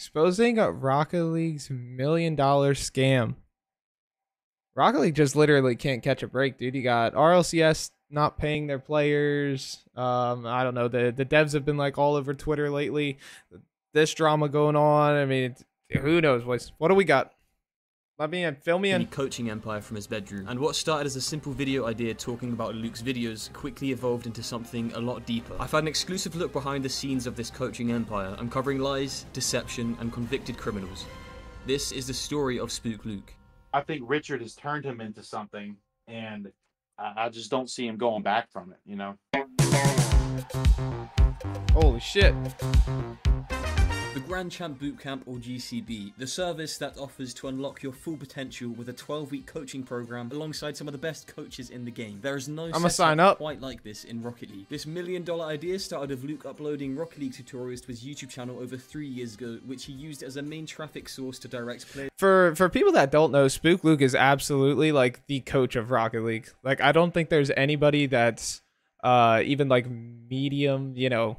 Exposing Rocket League's $1 million scam. Rocket League just literally can't catch a break, dude. You got RLCS not paying their players. I don't know. The devs have been like all over Twitter lately. This drama going on. I mean, who knows? What do we got? Let me in. Fill me in. Coaching empire from his bedroom. And what started as a simple video idea talking about Luke's videos quickly evolved into something a lot deeper. I've had an exclusive look behind the scenes of this coaching empire, uncovering lies, deception, and convicted criminals. This is the story of Spook Luke. I think Richard has turned him into something, and I just don't see him going back from it, you know? Holy shit. The Grand Champ Bootcamp, or GCB, the service that offers to unlock your full potential with a 12-week coaching program alongside some of the best coaches in the game. There is no setup quite like this in Rocket League. This $1 million idea started with Luke uploading Rocket League tutorials to his YouTube channel over 3 years ago, which he used as a main traffic source to direct players. For people that don't know, Spook Luke is absolutely like the coach of Rocket League. Like, I don't think there's anybody that's even like medium, you know,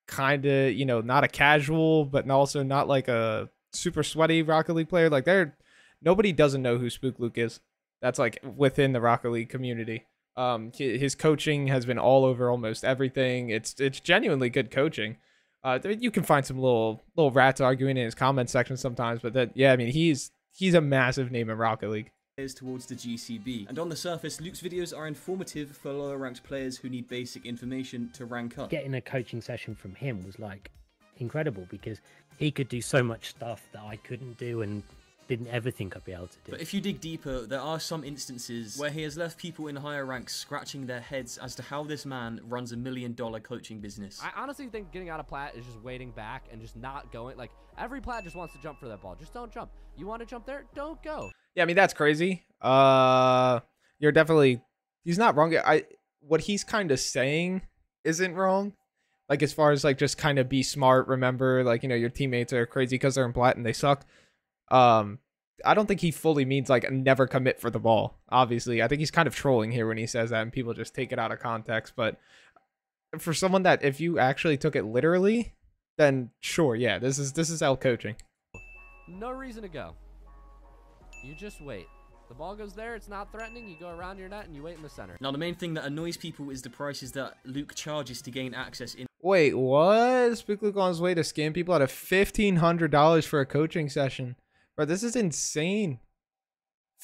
kind of, you know, not a casual, but also not like a super sweaty Rocket League player. Like, nobody doesn't know who Spook Luke is. That's like within the Rocket League community. His coaching has been all over almost everything. It's genuinely good coaching. You can find some little rats arguing in his comment section sometimes, but yeah, I mean, he's a massive name in Rocket League. Towards the GCB, and on the surface, Luke's videos are informative for lower ranked players who need basic information to rank up. Getting a coaching session from him was like incredible because he could do so much stuff that I couldn't do and didn't ever think I'd be able to do. But if you dig deeper, there are some instances where he has left people in higher ranks scratching their heads as to how this man runs $1 million coaching business. I honestly think getting out of plat is just waiting back and just not going. Like, every plat just wants to jump for that ball. Just don't jump. You want to jump there? Don't go. Yeah, I mean, that's crazy. You're definitely, he's not wrong. What he's kind of saying isn't wrong. Like, as far as like just kind of be smart, remember, like, you know, your teammates are crazy because they're in plat and they suck. I don't think he fully means like never commit for the ball. Obviously, I think he's kind of trolling here when he says that, and people just take it out of context. But for someone that, if you actually took it literally, then sure, yeah, this is L coaching. No reason to go. You just wait. The ball goes there, it's not threatening, you go around your net and you wait in the center. Now, the main thing that annoys people is the prices that Luke charges to gain access in. Wait, what? Spook Luke on his way to scam people out of $1,500 for a coaching session. Bro, this is insane.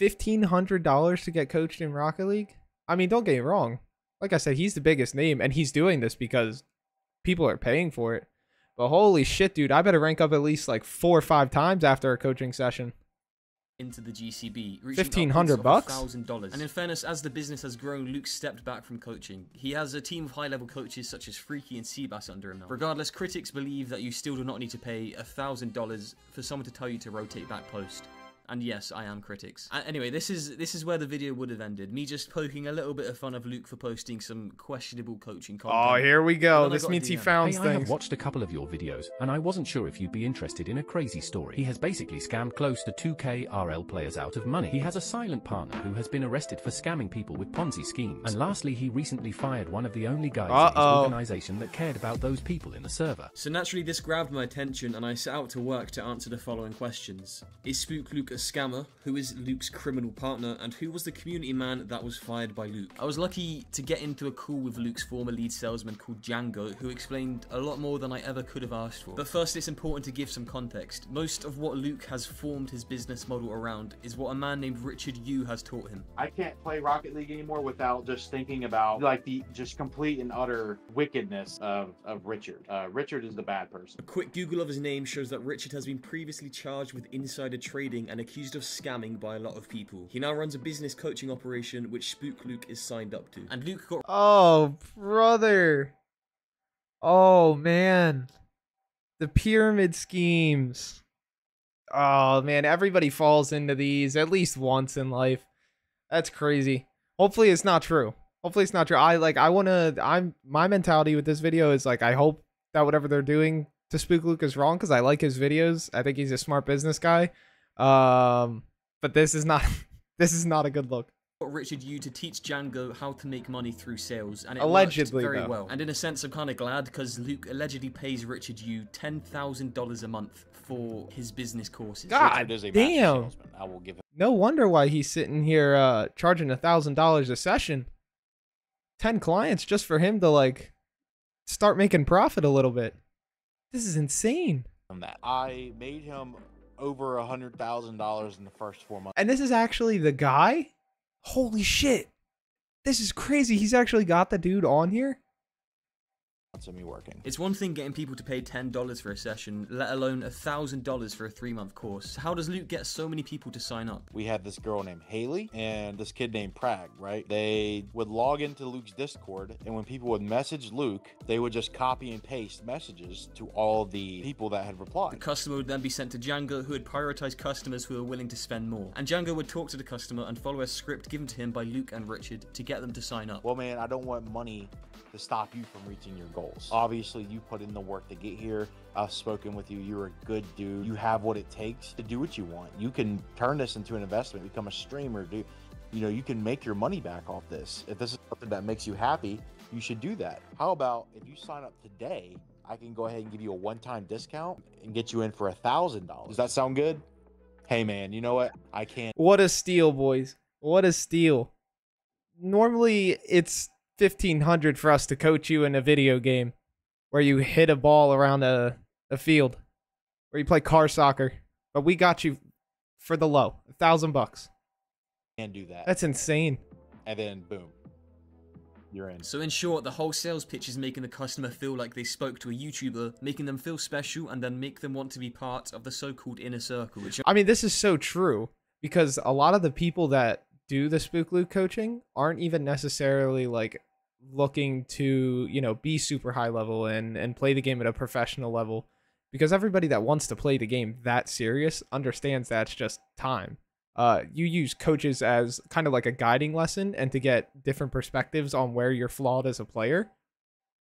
$1,500 to get coached in Rocket League? I mean, don't get me wrong. Like I said, he's the biggest name, and he's doing this because people are paying for it. But holy shit, dude, I better rank up at least like 4 or 5 times after a coaching session. Into the GCB, $1,500 bucks. $1,000. And in fairness, as the business has grown, Luke stepped back from coaching. He has a team of high-level coaches such as Freaky and Seabass under him now. Regardless, critics believe that you still do not need to pay $1,000 for someone to tell you to rotate back post. And yes, I am critics. Anyway, this is where the video would have ended. Me just poking a little bit of fun of Luke for posting some questionable coaching content. Oh, here we go. This means he found things. I have watched a couple of your videos, and I wasn't sure if you'd be interested in a crazy story. He has basically scammed close to 2K RL players out of money. He has a silent partner who has been arrested for scamming people with Ponzi schemes. And lastly, he recently fired one of the only guys in his organization that cared about those people in the server. So naturally, this grabbed my attention, and I set out to work to answer the following questions. Is Spook Luke a scammer? Who is Luke's criminal partner? And who was the community man that was fired by Luke? I was lucky to get into a call with Luke's former lead salesman called Django, who explained a lot more than I ever could have asked for. But first, it's important to give some context. Most of what Luke has formed his business model around is what a man named Richard Yu has taught him. I can't play Rocket League anymore without just thinking about like the just complete and utter wickedness of Richard. Richard is the bad person. A quick Google of his name shows that Richard has been previously charged with insider trading and accused of scamming by a lot of people. He now runs a business coaching operation which Spook Luke is signed up to. And Luke got... Oh, brother. Oh, man. The pyramid schemes. Oh, man. Everybody falls into these at least once in life. That's crazy. Hopefully it's not true. Hopefully it's not true. My mentality with this video is like, I hope that whatever they're doing to Spook Luke is wrong because I like his videos. I think he's a smart business guy. But this is not a good look. Richard Yu to teach Django how to make money through sales, and it Allegedly, worked very though. well. And in a sense, I'm kind of glad, because Luke allegedly pays Richard Yu $10,000 a month for his business courses. God Richard is a master damn. salesman. I will give him. No wonder why he's sitting here charging $1,000 a session. 10 clients just for him to like start making profit a little bit. This is insane. That I made him over $100,000 in the first 4 months. And this is actually the guy? Holy shit. This is crazy. He's actually got the dude on here? Of me working. It's one thing getting people to pay $10 for a session, let alone $1,000 for a 3-month course. How does Luke get so many people to sign up? We had this girl named Haley and this kid named Prag, right? They would log into Luke's Discord, and when people would message Luke, they would just copy and paste messages to all the people that had The replied. customer would then be sent to Django, who would prioritize customers who are willing to spend more. And Django would talk to the customer and follow a script given to him by Luke and Richard to get them to sign up. Well, man, I don't want money to stop you from reaching your goals. Obviously, you put in the work to get here. I've spoken with you. You're a good dude. You have what it takes to do what you want. You can turn this into an investment, become a streamer, you can make your money back off this. If this is something that makes you happy, you should do that. How about if you sign up today, I can go ahead and give you a one-time discount and get you in for $1,000. Does that sound good? Hey, man, you know what? I can't. What a steal, boys. What a steal. Normally, it's $1,500 for us to coach you in a video game where you hit a ball around a field, where you play car soccer. But we got you for the low, $1,000. Can't do that. That's insane. And then, boom, you're in. So in short, the whole sales pitch is making the customer feel like they spoke to a YouTuber, making them feel special, and then make them want to be part of the so-called inner circle, which I mean, this is so true because a lot of the people that do the Spook Luke coaching aren't even necessarily like looking to, be super high level and play the game at a professional level, because everybody that wants to play the game that serious understands that's just time. You use coaches as kind of like a guiding lesson and to get different perspectives on where you're flawed as a player,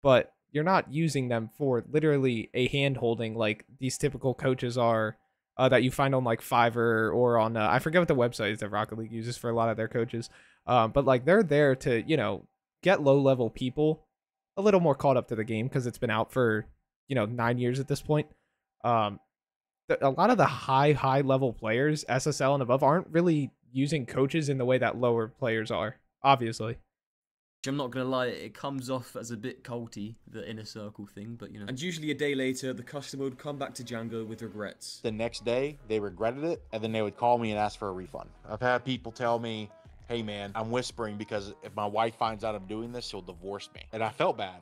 but you're not using them for literally a hand holding like these typical coaches are that you find on like Fiverr or on I forget what the website is that Rocket League uses for a lot of their coaches, but like they're there to get low level people a little more caught up to the game because it's been out for 9 years at this point. A lot of the high level players, SSL and above, aren't really using coaches in the way that lower players are, obviously. I'm not gonna lie, it comes off as a bit culty, the inner circle thing, but And usually a day later, the customer would come back to Django with regrets. The next day, they regretted it, and then they would call me and ask for a refund. I've had people tell me, hey man, I'm whispering because if my wife finds out I'm doing this, she'll divorce me. And I felt bad.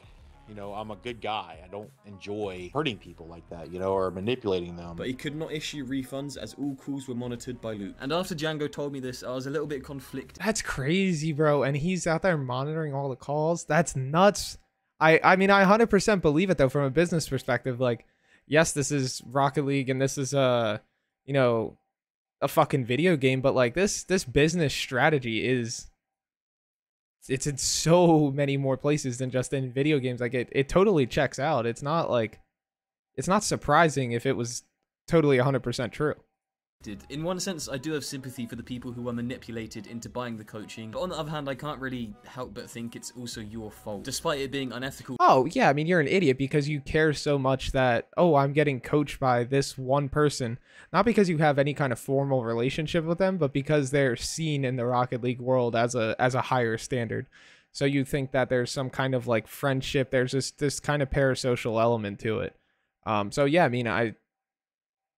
I'm a good guy. I don't enjoy hurting people like that, or manipulating them. But he could not issue refunds as all calls were monitored by Luke. And after Django told me this, I was a little bit conflicted. That's crazy, bro. And he's out there monitoring all the calls. That's nuts. I mean, I 100% believe it, though, from a business perspective. Like, yes, this is Rocket League and this is, a fucking video game. But, like, this business strategy is... It's in so many more places than just in video games. Like it totally checks out. It's not surprising if it was totally 100% true. In one sense, I do have sympathy for the people who were manipulated into buying the coaching, but on the other hand, I can't really help but think it's also your fault, despite it being unethical. Oh, yeah, I mean, you're an idiot because you care so much that, oh, I'm getting coached by this one person, not because you have any kind of formal relationship with them, but because they're seen in the Rocket League world as a higher standard. So you think that there's some kind of like friendship, there's this kind of parasocial element to it. So yeah, I mean,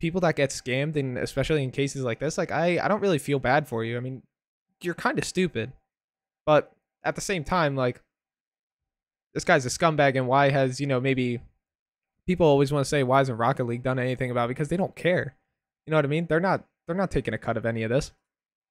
people that get scammed, and especially in cases like this, like I don't really feel bad for you. I mean, you're kind of stupid, but at the same time, like this guy's a scumbag, and why has maybe people always want to say why hasn't Rocket League done anything about it? Because they don't care. You know what I mean? They're not taking a cut of any of this.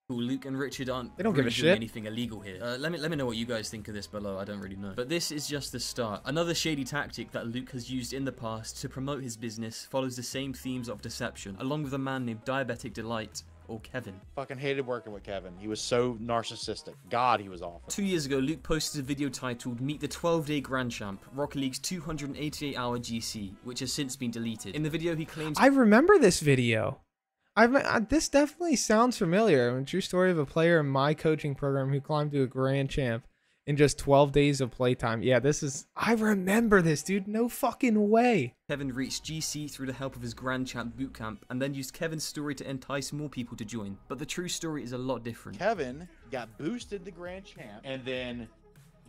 Luke and Richard aren't They don't really give a doing shit. anything illegal here. Let me know what you guys think of this below. I don't really know. But this is just the start. Another shady tactic that Luke has used in the past to promote his business follows the same themes of deception, along with a man named Diabetic Delight, or Kevin. Fucking hated working with Kevin. He was so narcissistic. God, he was awful. 2 years ago, Luke posted a video titled Meet the 12-Day Grand Champ, Rocket League's 288-hour GC, which has since been deleted. In the video, he claims... I remember this video. This definitely sounds familiar. A true story of a player in my coaching program who climbed to a grand champ in just 12 days of playtime. Yeah, I remember this, dude. No fucking way. Kevin reached GC through the help of his Grand Champ bootcamp and then used Kevin's story to entice more people to join. But the true story is a lot different. Kevin got boosted to Grand Champ and then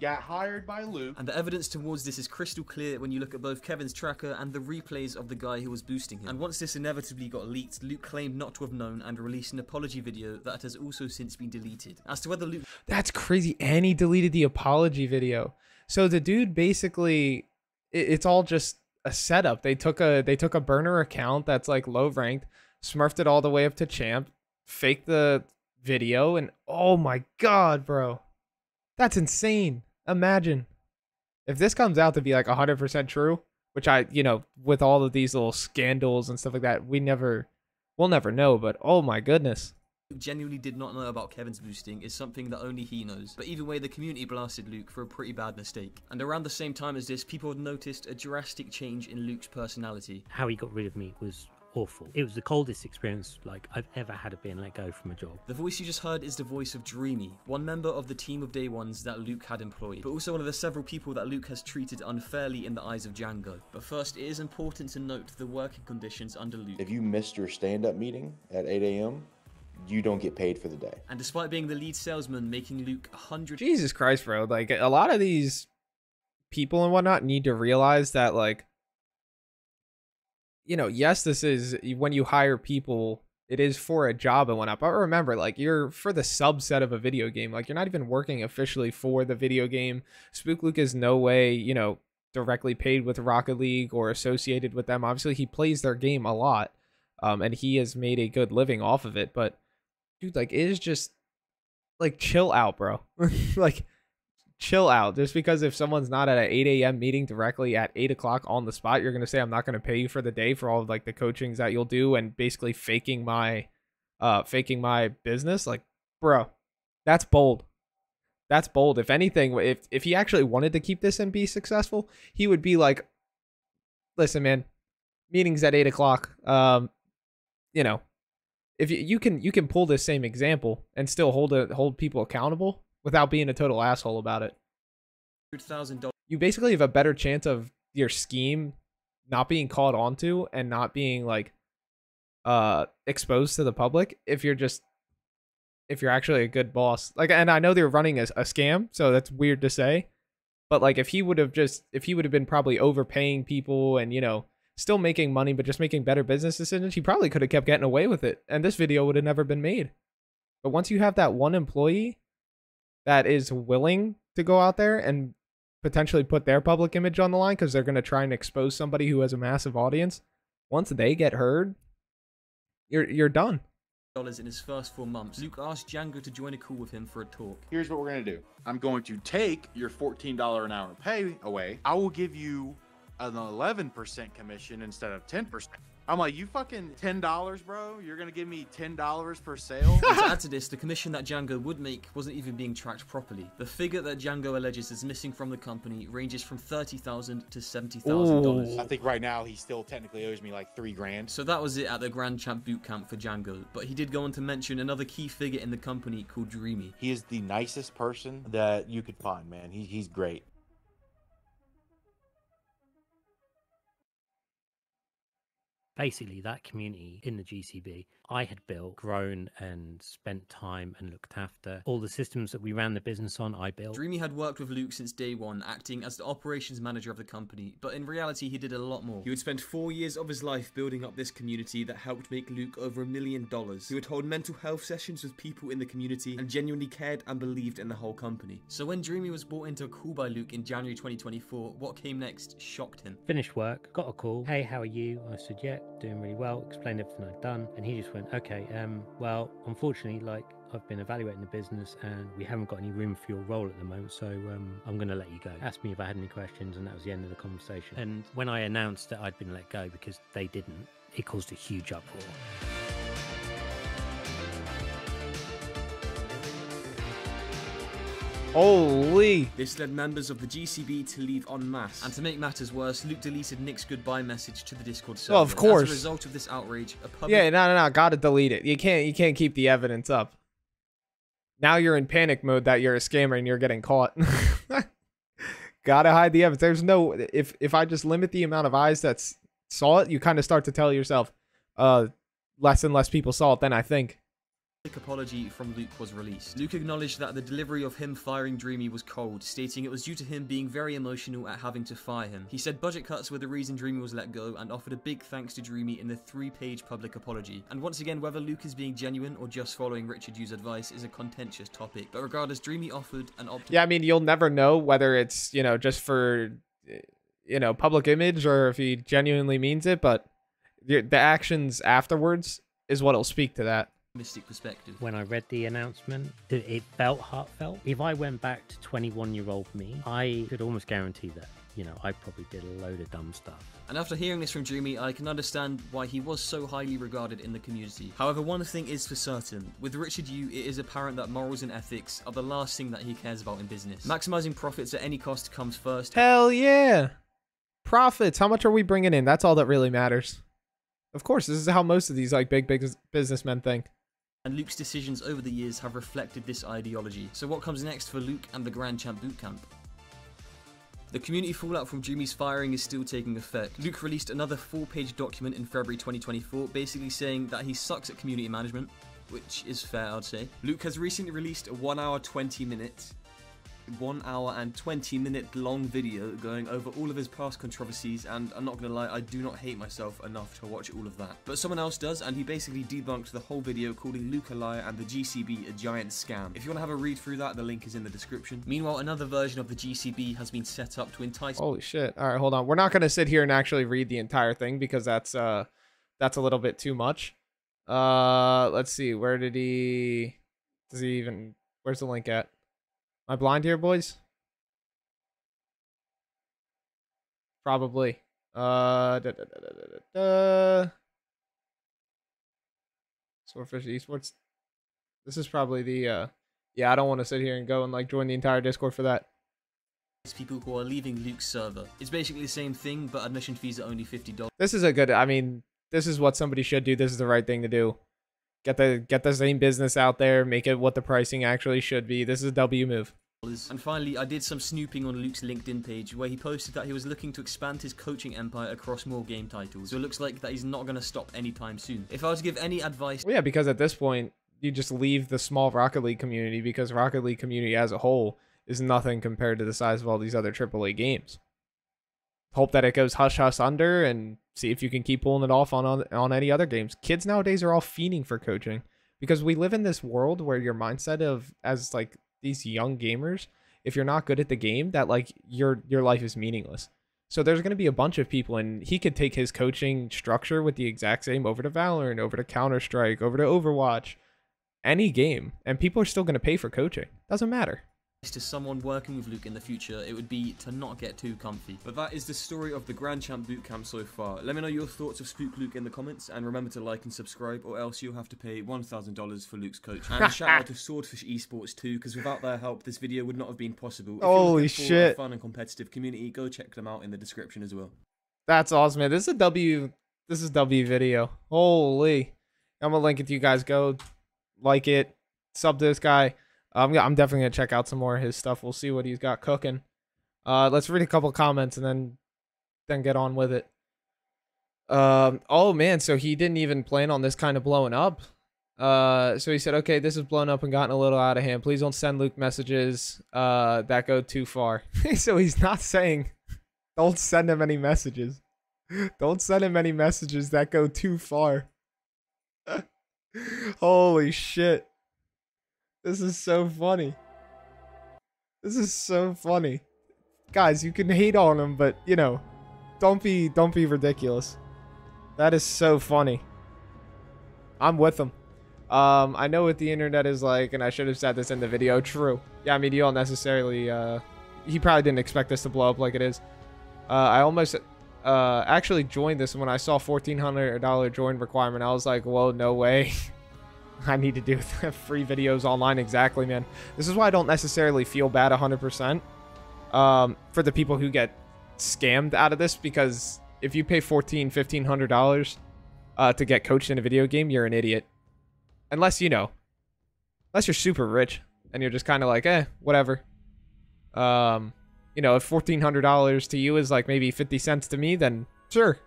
got hired by Luke. And the evidence towards this is crystal clear when you look at both Kevin's tracker and the replays of the guy who was boosting him. And once this inevitably got leaked, Luke claimed not to have known and released an apology video that has also since been deleted. As to whether Luke... That's crazy. And he deleted the apology video. So the dude basically, it's all just a setup. They took a burner account that's like low ranked, smurfed it all the way up to champ, faked the video, and oh my god, bro. That's insane. Imagine if this comes out to be like 100% true, which with all of these little scandals and stuff like that, we'll never know, but oh my goodness. Genuinely did not know about Kevin's boosting is something that only he knows. But either way, the community blasted Luke for a pretty bad mistake. And around the same time as this, people had noticed a drastic change in Luke's personality. How he got rid of me was awful. It was the coldest experience like I've ever had of being let go from a job. The voice you just heard is the voice of Dreamy, one member of the team of Day Ones that Luke had employed, but also one of the several people that Luke has treated unfairly in the eyes of Django. But first, it is important to note the working conditions under Luke. If you missed your stand-up meeting at 8 a.m., you don't get paid for the day. And despite being the lead salesman, making Luke 100... Jesus Christ, bro. Like, a lot of these people and whatnot need to realize that, like, yes, this is when you hire people, it is for a job and whatnot. But remember, like, you're for the subset of a video game. Like, you're not even working officially for the video game. Spook Luke is no way, directly paid with Rocket League or associated with them. Obviously, he plays their game a lot, and he has made a good living off of it. But, dude, like, it is just, like, chill out, bro. Like, chill out. Just because if someone's not at an 8 a.m. meeting directly at 8 o'clock on the spot, you're going to say, I'm not going to pay you for the day for all of like the coachings that you'll do and basically faking my business. Like, bro, that's bold. That's bold. If anything, if he actually wanted to keep this and be successful, he would be like, listen, man, meetings at 8 o'clock. If you can pull this same example and still hold people accountable without being a total asshole about it. $100,000. You basically have a better chance of your scheme not being caught onto and not being like exposed to the public if you're actually a good boss. Like, and I know they're running a scam, so that's weird to say. But like if he would have been probably overpaying people and still making money but just making better business decisions, he probably could have kept getting away with it and this video would have never been made. But once you have that one employee that is willing to go out there and potentially put their public image on the line because they're going to try and expose somebody who has a massive audience, once they get heard, you're done. In his first 4 months, Luke asked Django to join a call with him for a talk. Here's what we're going to do. I'm going to take your $14 an hour pay away. I will give you an 11% commission instead of 10%. I'm like, you fucking $10, bro? You're gonna give me $10 per sale? And to add to this, the commission that Django would make wasn't even being tracked properly. The figure that Django alleges is missing from the company ranges from $30,000 to $70,000. I think right now he still technically owes me like $3,000. So that was it at the Grand Champ bootcamp for Django. But he did go on to mention another key figure in the company called Dreamy. He is the nicest person that you could find, man. He's great. Basically, that community in the GCB, I had built, grown, and spent time and looked after. All the systems that we ran the business on, I built. Dreamy had worked with Luke since day one, acting as the operations manager of the company, but in reality, he did a lot more. He would spend 4 years of his life building up this community that helped make Luke over $1 million. He would hold mental health sessions with people in the community and genuinely cared and believed in the whole company. So when Dreamy was brought into a call by Luke in January 2024, what came next shocked him. Finished work, got a call. Hey, how are you? I said, yeah, doing really well. Explained everything I'd done, and he just went, okay, well, unfortunately, like, I've been evaluating the business and we haven't got any room for your role at the moment, so I'm going to let you go. Asked me if I had any questions, and that was the end of the conversation. And when I announced that I'd been let go because they didn't, it caused a huge uproar. Holy. This led members of the GCB to leave en masse. And to make matters worse, Luke deleted Nick's goodbye message to the Discord server. Well, of course. As a result of this outrage, a public... Yeah, no, gotta delete it. You can't keep the evidence up. Now you're in panic mode that you're a scammer and you're getting caught. Gotta hide the evidence. There's no... If I just limit the amount of eyes that saw it, you kind of start to tell yourself, less and less people saw it then, I think. apology from Luke was released. Luke acknowledged that the delivery of him firing Dreamy was cold, stating it was due to him being very emotional at having to fire him. He said budget cuts were the reason Dreamy was let go and offered a big thanks to Dreamy in the 3-page public apology. And once again, whether Luke is being genuine or just following Richard Yu's advice is a contentious topic, but regardless, Dreamy offered an Yeah, I mean, you'll never know whether it's, you know, just for, you know, public image or if he genuinely means it, but the actions afterwards is what'll speak to that. Mystic perspective. When I read the announcement, it felt heartfelt. If I went back to 21-year-old me, I could almost guarantee that, you know, I probably did a load of dumb stuff. And after hearing this from Dreamy, I can understand why he was so highly regarded in the community. However, one thing is for certain. With Richard Yu, it is apparent that morals and ethics are the last thing that he cares about in business. Maximizing profits at any cost comes first. Hell yeah! Profits, how much are we bringing in? That's all that really matters. Of course, this is how most of these like big businessmen think. And Luke's decisions over the years have reflected this ideology. So what comes next for Luke and the Grand Champ Bootcamp? The community fallout from Dreamy's firing is still taking effect. Luke released another 4-page document in February 2024, basically saying that he sucks at community management, which is fair, I'd say. Luke has recently released a 1 hour and 20 minute long video going over all of his past controversies, and I'm not gonna lie, I do not hate myself enough to watch all of that. But someone else does, and he basically debunked the whole video, calling Luke a liar and the GCB a giant scam. If you want to have a read through that, the link is in the description. Meanwhile, another version of the GCB has been set up to entice... Holy shit. Alright, hold on. We're not gonna sit here and actually read the entire thing because that's a little bit too much. Let's see, where did he... Does he even... Where's the link at? Am I blind here, boys? Probably. Swordfish Esports. This is probably the, yeah, I don't want to sit here and go and, like, join the entire Discord for that. People who are leaving Luke's server. It's basically the same thing, but admission fees are only $50. This is a good, I mean, this is what somebody should do. This is the right thing to do. Get the same business out there, make it what the pricing actually should be. This is a W move. And finally, I did some snooping on Luke's LinkedIn page where he posted that he was looking to expand his coaching empire across more game titles. So it looks like that he's not going to stop anytime soon. If I were to give any advice... Well, yeah, because at this point, you just leave the small Rocket League community because Rocket League community as a whole is nothing compared to the size of all these other AAA games. Hope that it goes hush-hush under and see if you can keep pulling it off on any other games. Kids nowadays are all fiending for coaching because we live in this world where your mindset of, as like these young gamers, if you're not good at the game, that like your life is meaningless. So there's going to be a bunch of people, and he could take his coaching structure with the exact same over to Valorant, over to Counter-Strike, over to Overwatch, any game, and people are still going to pay for coaching. Doesn't matter. To someone working with Luke in the future, it would be to not get too comfy. But that is the story of the Grand Champ Bootcamp so far. Let me know your thoughts of Spook Luke in the comments, and remember to like and subscribe, or else you'll have to pay $1,000 for Luke's coach. And a shout out to Swordfish Esports too, because without their help, this video would not have been possible. If Holy you're shit! for a fun and competitive community, go check them out in the description as well. That's awesome, man. This is a W. This is W video. Holy! I'm gonna link it to you guys. Go like it, sub to this guy. I'm definitely gonna check out some more of his stuff. We'll see what he's got cooking. Let's read a couple comments and then get on with it. Oh man, so he didn't even plan on this kind of blowing up. So he said, okay, this is blown up and gotten a little out of hand. Please don't send Luke messages that go too far. So he's not saying don't send him any messages. Don't send him any messages that go too far. Holy shit. This is so funny. This is so funny. Guys, you can hate on him, but, you know, don't be ridiculous. That is so funny. I'm with him. I know what the internet is like, and I should have said this in the video. True. Yeah, I mean, you don't necessarily, he probably didn't expect this to blow up like it is. I almost, actually joined this when I saw $1,400 join requirement. I was like, whoa, no way. I need to do with free videos online. Exactly, man. This is why I don't necessarily feel bad 100% for the people who get scammed out of this, because if you pay $1,500 to get coached in a video game, you're an idiot. Unless, you know, unless you're super rich and you're just kind of like, whatever. You know, if $1,400 to you is like maybe 50 cents to me, then sure.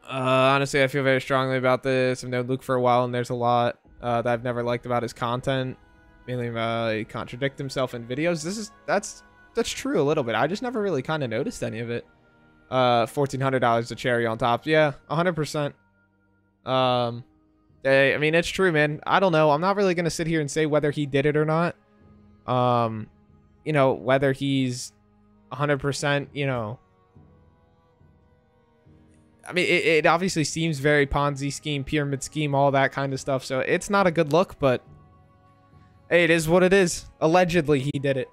Honestly, I feel very strongly about this. I've known Luke for a while, and there's a lot that I've never liked about his content. Mainly, he contradicts himself in videos. That's true a little bit. I just never really kind of noticed any of it. $1,400 a cherry on top. Yeah, 100%. I mean, it's true, man. I don't know. I'm not really gonna sit here and say whether he did it or not. You know, whether he's 100%, you know. I mean, it obviously seems very Ponzi scheme, pyramid scheme, all that kind of stuff. So it's not a good look, but hey, it is what it is. Allegedly, he did it.